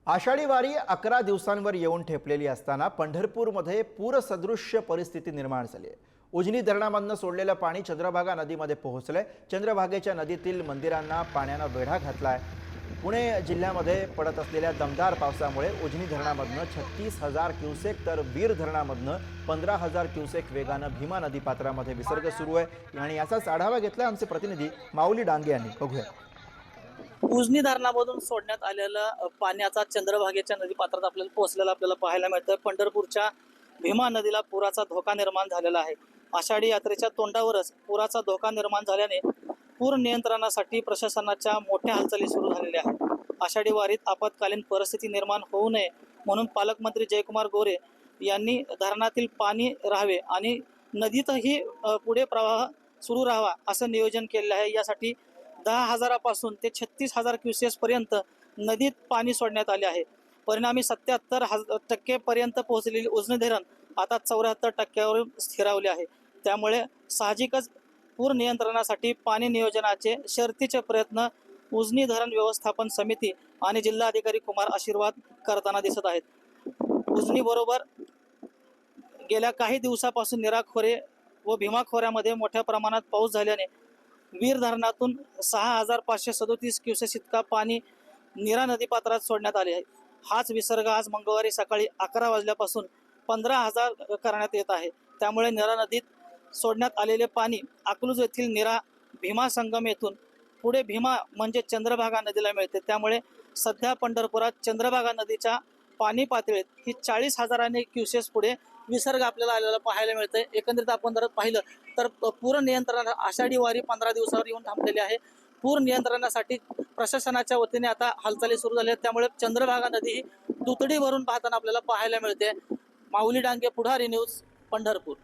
आषाढी वारी 11 दिवसांवर येऊन ठेपलेली असताना पंढरपूरमध्ये पूरसदृश्य परिस्थिती निर्माण झाली आहे। उजनी धरणामधून सोडलेलं पाणी चंद्रभागा नदीमध्ये पोहोचलंय। चंद्रभागेच्या नदीतील मंदिरांना पाण्याने वेढा घातलाय। पुणे जिल्ह्यामध्ये पडत असलेल्या दमदार पावसामुळे उजनी धरणामधून 36,000 क्युसेक तर वीर धरणामधून 15,000 क्युसेक वेगाने भीमा नदी पात्रामध्ये विसर्ग सुरू आहे आणि याचाच आढावा घेतला आमचे प्रतिनिधी माऊली डांगे यांनी। बघूया। उजनी धरणामधून सोडण्यात आलेलं पाण्याचा चंद्रभागेच्या नदीपात्रात आपल्याला पोहोचलेला आपल्याला पाहायला मिळतं। पंढरपूरच्या भीमा नदीला पुराचा धोका निर्माण झालेला आहे। आषाढी यात्रेच्या तोंडावरच पुराचा धोका निर्माण झाल्याने पूर नियंत्रणासाठी प्रशासनाच्या मोठ्या हालचाली सुरू झालेल्या आहेत। आषाढी वारीत आपत्कालीन परिस्थिती निर्माण होऊ नये म्हणून पालकमंत्री जयकुमार गोरे यांनी धरणातील पाणी राहावे आणि नदीतही पुढे प्रवाह सुरू राहावा असं नियोजन केलेलं आहे। यासाठी 10,000 ते 36,000 क्युसेस पर्यंत नदीत पाणी सोडण्यात आले आहे। परिणामी 77% पर्यंत पोहोचलेली उजनी धरण आता 74% स्थिरावले आहे। त्यामुळे साहजिकच पूर नियंत्रणासाठी पाणी नियोजनाचे शर्तीचे प्रयत्न उजनी धरण व्यवस्थापन समिती आणि जिल्हाधिकारी कुमार आशीर्वाद करताना दिसत आहेत। उजनी बरोबर गेल्या काही दिवसापासून निरा खोरे व भीमा खोऱ्यामध्ये मोठ्या प्रमाणात पाऊस झाल्याने वीर धरणातून 6,537 क्युसेस इतका पाणी नीरा नदीपात्रात सोडण्यात आले आहे। हाच विसर्ग आज मंगळवारी सकाळी 11 वाजल्यापासून 15,000 करण्यात येत आहे। त्यामुळे नीरा नदीत सोडण्यात आलेले पाणी अकलूज येथील नीरा भीमा संगम येथून पुढे भीमा म्हणजे चंद्रभागा नदीला मिळते। त्यामुळे सध्या पंढरपुरात चंद्रभागा नदीच्या पाणी पातळीत ही 40,000 क्युसेस पुढे विसर्ग आपल्याला आलेला पाहायला मिळतंय। एकंदरीत आपण जर पाहिलं तर पूर नियंत्रण आषाढी वारी 15 दिवसावर येऊन थांबलेली आहे। पूर नियंत्रणासाठी प्रशासनाच्या वतीने आता हालचाली सुरू झाल्या आहेत। त्यामुळे चंद्रभागा नदी ही दुतडी भरून पाहताना आपल्याला पाहायला मिळते। माऊली डांगे, पुढारी न्यूज, पंढरपूर।